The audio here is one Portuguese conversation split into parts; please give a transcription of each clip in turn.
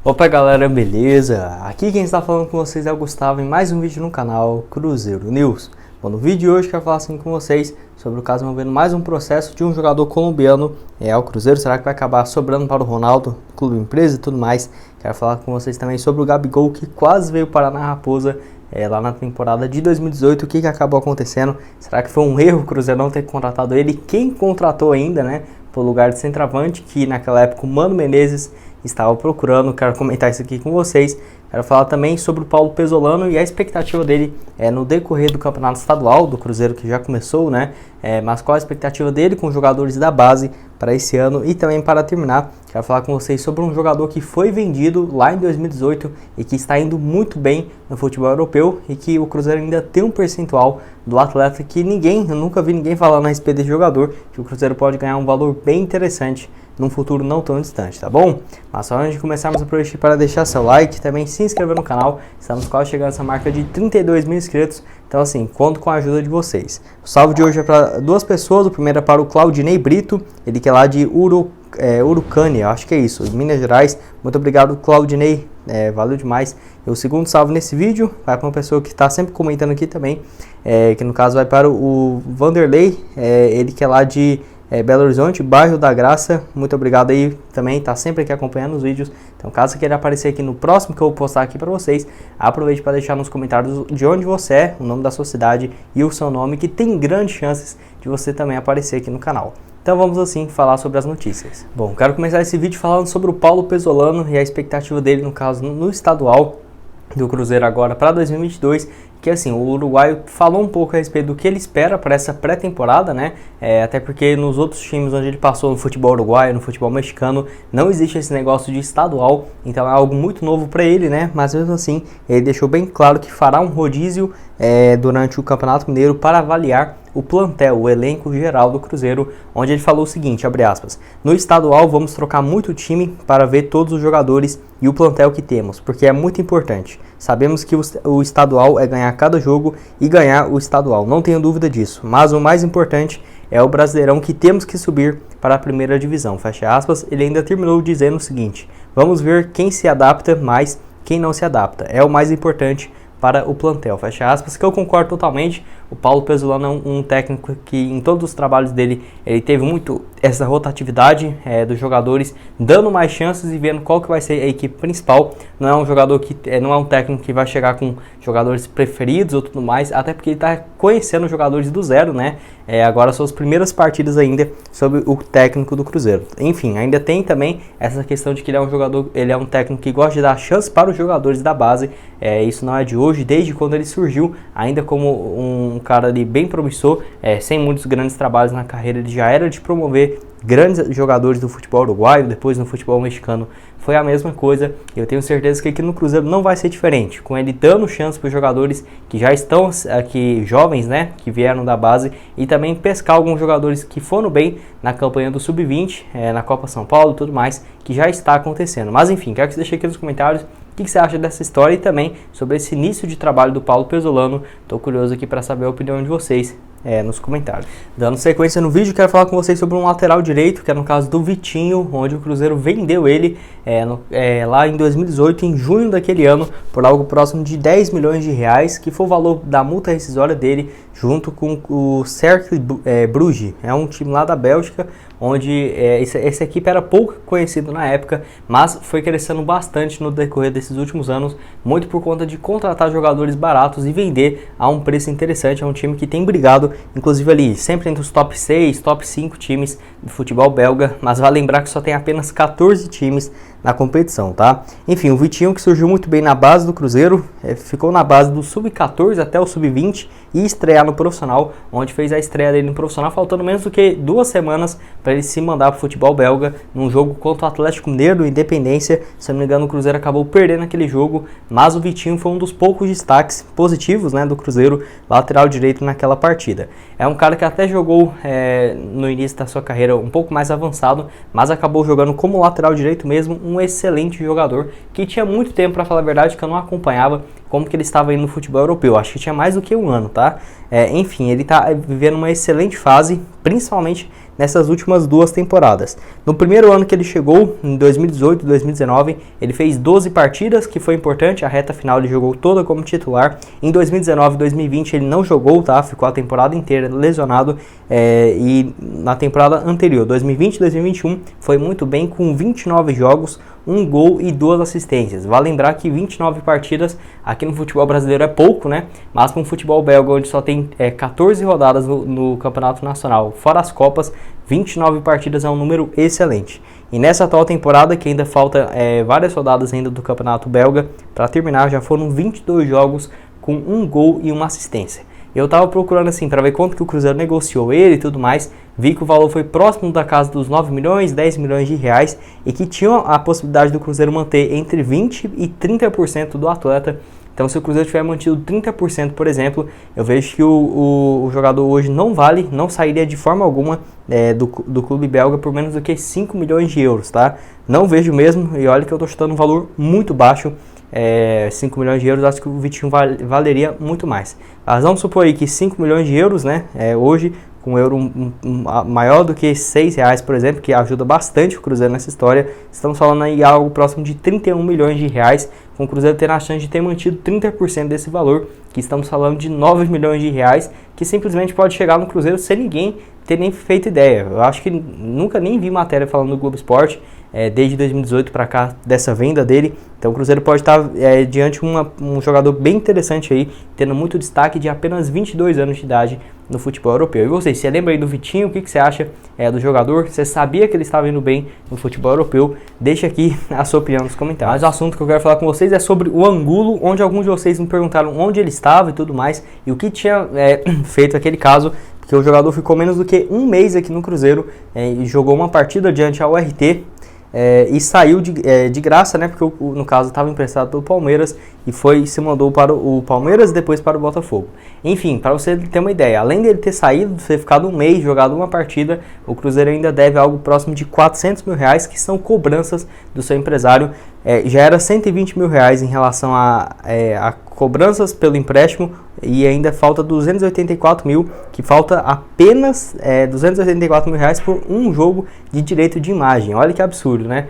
Opa galera, beleza? Aqui quem está falando com vocês é o Gustavo em mais um vídeo no canal Cruzeiro News. Bom, no vídeo de hoje quero falar assim com vocês sobre o caso envolvendo mais um processo de um jogador colombiano ao Cruzeiro. Será que vai acabar sobrando para o Ronaldo, clube empresa e tudo mais? Quero falar com vocês também sobre o Gabigol, que quase veio parar na Raposa lá na temporada de 2018. O que acabou acontecendo? Será que foi um erro o Cruzeiro não ter contratado ele? Quem contratou ainda, né? Por lugar de centroavante, que naquela época o Mano Menezes estava procurando. Quero comentar isso aqui com vocês. Quero falar também sobre o Paulo Pezzolano e a expectativa dele no decorrer do campeonato estadual do Cruzeiro, que já começou, né? Mas qual a expectativa dele com os jogadores da base para esse ano? E também, para terminar, quero falar com vocês sobre um jogador que foi vendido lá em 2018 e que está indo muito bem no futebol europeu, e que o Cruzeiro ainda tem um percentual do atleta que eu nunca vi ninguém falando a respeito desse jogador, que o Cruzeiro pode ganhar um valor bem interessante num futuro não tão distante, tá bom? Mas só antes de começarmos a progredir, para deixar seu like, também se inscrever no canal. Estamos quase chegando a essa marca de 32 mil inscritos, então assim, conto com a ajuda de vocês. O salve de hoje é para duas pessoas. O primeiro é para o Claudinei Brito, ele que é lá de Urucânia, acho que é isso, Minas Gerais. Muito obrigado, Claudinei, valeu demais. E o segundo salve nesse vídeo vai para uma pessoa que está sempre comentando aqui também, que no caso vai para o Vanderlei, ele que é lá de Belo Horizonte, bairro da Graça. Muito obrigado aí também, tá sempre aqui acompanhando os vídeos. Então, caso você queira aparecer aqui no próximo que eu vou postar aqui para vocês, aproveite para deixar nos comentários de onde você é, o nome da sua cidade e o seu nome, que tem grandes chances de você também aparecer aqui no canal. Então vamos assim falar sobre as notícias. Bom, quero começar esse vídeo falando sobre o Paulo Pezzolano e a expectativa dele, no caso, no estadual do Cruzeiro agora para 2022, que assim, o uruguaio falou um pouco a respeito do que ele espera para essa pré-temporada, né? Até porque nos outros times onde ele passou, no futebol uruguaio, no futebol mexicano, não existe esse negócio de estadual, então é algo muito novo para ele, né? Mas mesmo assim, ele deixou bem claro que fará um rodízio durante o Campeonato Mineiro para avaliar o plantel, o elenco geral do Cruzeiro, onde ele falou o seguinte, abre aspas: no estadual vamos trocar muito time para ver todos os jogadores e o plantel que temos, porque é muito importante. Sabemos que o estadual é ganhar cada jogo e ganhar o estadual, não tenho dúvida disso, mas o mais importante é o Brasileirão, que temos que subir para a primeira divisão, fecha aspas. Ele ainda terminou dizendo o seguinte: vamos ver quem se adapta, mas quem não se adapta é o mais importante para o plantel, fecha aspas, que eu concordo totalmente. O Paulo Pezzolano é um técnico que em todos os trabalhos dele, ele teve muito essa rotatividade dos jogadores, dando mais chances e vendo qual que vai ser a equipe principal. Não é um jogador que não é um técnico que vai chegar com jogadores preferidos ou tudo mais, até porque ele está conhecendo os jogadores do zero, né? Agora são as primeiras partidas ainda sobre o técnico do Cruzeiro. Enfim, ainda tem também essa questão de que ele é um técnico que gosta de dar chance para os jogadores da base. Isso não é de hoje, desde quando ele surgiu, ainda como um cara ali bem promissor, sem muitos grandes trabalhos na carreira, ele já era de promover grandes jogadores do futebol uruguaio. Depois no futebol mexicano foi a mesma coisa. Eu tenho certeza que aqui no Cruzeiro não vai ser diferente, com ele dando chance para os jogadores que já estão aqui, jovens, né, que vieram da base, e também pescar alguns jogadores que foram bem na campanha do Sub-20, na Copa São Paulo e tudo mais, que já está acontecendo. Mas enfim, quero que você deixe aqui nos comentários o que você acha dessa história e também sobre esse início de trabalho do Paulo Pezzolano. Estou curioso aqui para saber a opinião de vocês nos comentários. Dando sequência no vídeo, quero falar com vocês sobre um lateral direito, que é no caso do Vitinho, onde o Cruzeiro vendeu ele lá em 2018, em junho daquele ano, por algo próximo de 10 milhões de reais, que foi o valor da multa rescisória dele, junto com o Cercle Bruges. É um time lá da Bélgica, onde essa equipe era pouco conhecida na época, mas foi crescendo bastante no decorrer desses últimos anos, muito por conta de contratar jogadores baratos e vender a um preço interessante. É um time que tem brigado, inclusive ali, sempre entre os top 6, top 5 times do futebol belga, mas vale lembrar que só tem apenas 14 times na competição, tá? Enfim, o Vitinho, que surgiu muito bem na base do Cruzeiro, ficou na base do Sub-14 até o Sub-20 e estrear no profissional, onde fez a estreia dele no profissional, faltando menos do que 2 semanas para ele se mandar para o futebol belga, num jogo contra o Atlético Mineiro, Independência. Se não me engano, o Cruzeiro acabou perdendo aquele jogo, mas o Vitinho foi um dos poucos destaques positivos, né, do Cruzeiro, lateral direito naquela partida. É um cara que até jogou no início da sua carreira um pouco mais avançado, mas acabou jogando como lateral direito mesmo, um excelente jogador, que tinha muito tempo, para falar a verdade, que eu não acompanhava como que ele estava indo no futebol europeu. Acho que tinha mais do que um ano, tá? Enfim, ele está vivendo uma excelente fase, principalmente nessas últimas 2 temporadas. No primeiro ano que ele chegou, em 2018 e 2019, ele fez 12 partidas, que foi importante, a reta final ele jogou toda como titular. Em 2019 e 2020 ele não jogou, tá? Ficou a temporada inteira lesionado, e na temporada anterior, 2020 e 2021, foi muito bem com 29 jogos, 1 gol e 2 assistências. Vale lembrar que 29 partidas aqui no futebol brasileiro é pouco, né? Mas para um futebol belga, onde só tem 14 rodadas no campeonato nacional, fora as copas, 29 partidas é um número excelente. E nessa atual temporada, que ainda falta várias rodadas ainda do campeonato belga para terminar, já foram 22 jogos com 1 gol e 1 assistência. Eu tava procurando assim para ver quanto que o Cruzeiro negociou ele e tudo mais, vi que o valor foi próximo da casa dos 9 milhões, 10 milhões de reais e que tinha a possibilidade do Cruzeiro manter entre 20% e 30% do atleta. Então se o Cruzeiro tiver mantido 30%, por exemplo, eu vejo que o jogador hoje não sairia de forma alguma do clube belga por menos do que 5 milhões de euros, tá? Não vejo mesmo, e olha que eu tô chutando um valor muito baixo. 5 milhões de euros, acho que o Vitinho valeria muito mais. Mas vamos supor aí que 5 milhões de euros, né, hoje, com um euro maior do que R$6, por exemplo, que ajuda bastante o Cruzeiro nessa história, estamos falando aí algo próximo de 31 milhões de reais, com o Cruzeiro tendo a chance de ter mantido 30% desse valor, que estamos falando de 9 milhões de reais, que simplesmente pode chegar no Cruzeiro sem ninguém ter nem feito ideia. Eu acho que nunca nem vi matéria falando do Globo Esporte, desde 2018 para cá, dessa venda dele. Então o Cruzeiro pode estar diante de um jogador bem interessante aí, tendo muito destaque, de apenas 22 anos de idade no futebol europeu. E você lembra aí do Vitinho? O que você acha do jogador? Você sabia que ele estava indo bem no futebol europeu? Deixa aqui a sua opinião nos comentários. Mas o assunto que eu quero falar com vocês é sobre o Angulo, onde alguns de vocês me perguntaram onde ele estava e tudo mais, e o que tinha feito aquele caso, porque o jogador ficou menos do que 1 mês aqui no Cruzeiro e jogou uma partida diante ao RT, e saiu de graça, né? Porque no caso estava emprestado pelo Palmeiras e se mandou para o Palmeiras e depois para o Botafogo. Enfim, para você ter uma ideia, além dele ter saído, ter ficado 1 mês, jogado uma partida, o Cruzeiro ainda deve algo próximo de 400 mil reais, que são cobranças do seu empresário. Já era 120 mil reais em relação a cobranças pelo empréstimo, e ainda falta 284 mil, que falta apenas 284 mil reais por um jogo de direito de imagem. Olha que absurdo, né?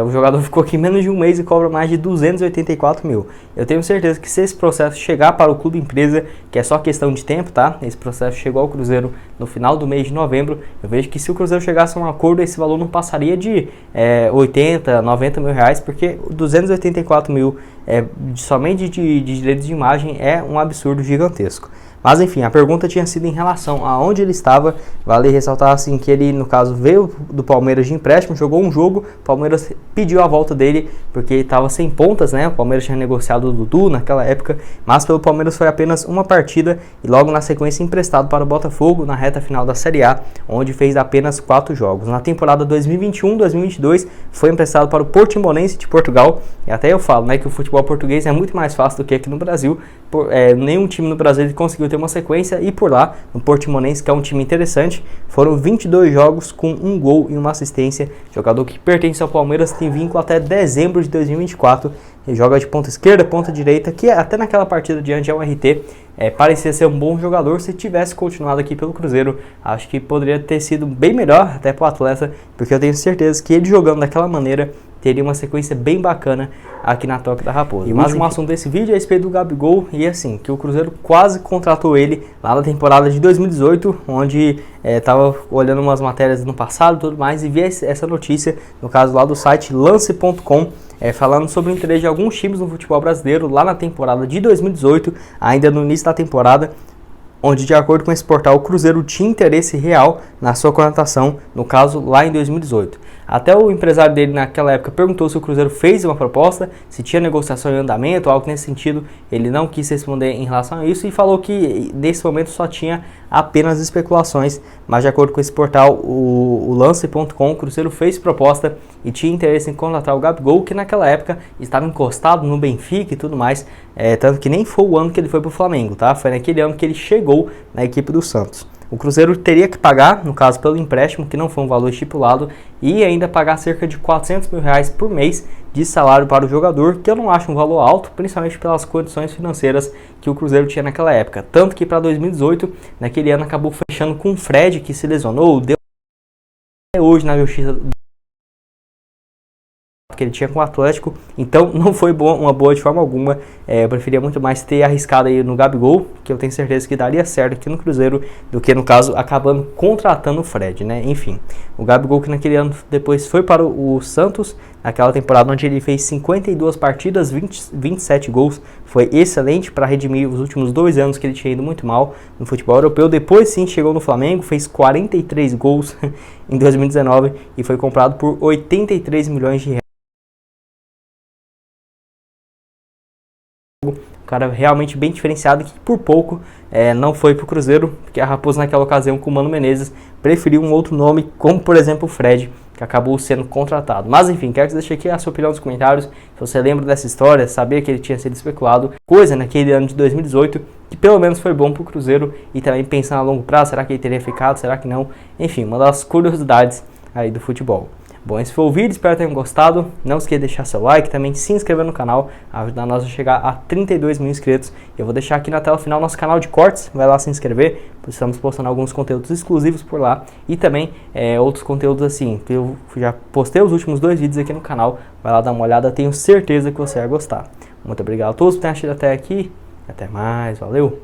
O jogador ficou aqui menos de 1 mês e cobra mais de 284 mil. Eu tenho certeza que se esse processo chegar para o clube empresa, que é só questão de tempo, tá? Esse processo chegou ao Cruzeiro no final do mês de novembro. Eu vejo que se o Cruzeiro chegasse a um acordo, esse valor não passaria de 80, 90 mil reais, porque 284 mil somente de direitos de imagem é um absurdo gigantesco. Mas enfim, a pergunta tinha sido em relação a onde ele estava. Vale ressaltar assim que ele, no caso, veio do Palmeiras de empréstimo, jogou um jogo, o Palmeiras pediu a volta dele porque estava sem pontas, né? O Palmeiras tinha negociado o Dudu naquela época, mas pelo Palmeiras foi apenas uma partida e logo na sequência emprestado para o Botafogo na reta final da Série A, onde fez apenas 4 jogos. Na temporada 2021-2022 foi emprestado para o Portimonense de Portugal, e até eu falo, né, que o futebol português é muito mais fácil do que aqui no Brasil. Nenhum time no Brasil conseguiu ter uma sequência, e por lá, no Portimonense, que é um time interessante, foram 22 jogos com 1 gol e 1 assistência. Jogador que pertence ao Palmeiras, tem vínculo até dezembro de 2024, e joga de ponta esquerda, ponta direita, que até naquela partida diante ao RT parecia ser um bom jogador. Se tivesse continuado aqui pelo Cruzeiro, acho que poderia ter sido bem melhor até para o atleta, porque eu tenho certeza que ele jogando daquela maneira teria uma sequência bem bacana aqui na Toca da Raposa. E o último assunto desse vídeo é a respeito do Gabigol, e assim, que o Cruzeiro quase contratou ele lá na temporada de 2018, onde estava olhando umas matérias no passado e tudo mais, e vi essa notícia, no caso lá do site lance.com, falando sobre o interesse de alguns times no futebol brasileiro lá na temporada de 2018, ainda no início da temporada, onde, de acordo com esse portal, o Cruzeiro tinha interesse real na sua contratação, no caso lá em 2018. Até o empresário dele naquela época perguntou se o Cruzeiro fez uma proposta, se tinha negociação em andamento, algo nesse sentido. Ele não quis responder em relação a isso e falou que nesse momento só tinha apenas especulações, mas de acordo com esse portal, o lance.com, o Cruzeiro fez proposta e tinha interesse em contratar o Gabigol, que naquela época estava encostado no Benfica e tudo mais, tanto que nem foi o ano que ele foi para o Flamengo, tá? Foi naquele ano que ele chegou na equipe do Santos. O Cruzeiro teria que pagar, no caso pelo empréstimo, que não foi um valor estipulado, e ainda pagar cerca de 400 mil reais por mês de salário para o jogador, que eu não acho um valor alto, principalmente pelas condições financeiras que o Cruzeiro tinha naquela época. Tanto que para 2018, naquele ano, acabou fechando com o Fred, que se lesionou, deu hoje na justiça que ele tinha com o Atlético, então não foi uma boa de forma alguma. Eu preferia muito mais ter arriscado aí no Gabigol, que eu tenho certeza que daria certo aqui no Cruzeiro, do que no caso acabando contratando o Fred, né? Enfim, o Gabigol que naquele ano depois foi para o Santos, naquela temporada onde ele fez 52 partidas, 27 gols, foi excelente para redimir os últimos 2 anos que ele tinha ido muito mal no futebol europeu. Depois sim chegou no Flamengo, fez 43 gols em 2019 e foi comprado por 83 milhões de reais. Um cara realmente bem diferenciado que por pouco não foi para o Cruzeiro, porque a Raposa naquela ocasião com o Mano Menezes preferiu um outro nome, como por exemplo o Fred, que acabou sendo contratado. Mas enfim, quero que você deixe aqui a sua opinião nos comentários, se você lembra dessa história, sabia que ele tinha sido especulado, coisa naquele ano de 2018, que pelo menos foi bom para o Cruzeiro, e também pensando a longo prazo, será que ele teria ficado, será que não? Enfim, uma das curiosidades aí do futebol. Bom, esse foi o vídeo, espero que tenham gostado. Não esqueça de deixar seu like, também se inscrever no canal, ajudar nós a chegar a 32 mil inscritos. Eu vou deixar aqui na tela final nosso canal de cortes, vai lá se inscrever, pois estamos postando alguns conteúdos exclusivos por lá. E também outros conteúdos assim, que eu já postei os últimos 2 vídeos aqui no canal, vai lá dar uma olhada, tenho certeza que você vai gostar. Muito obrigado a todos por terem assistido até aqui, até mais, valeu!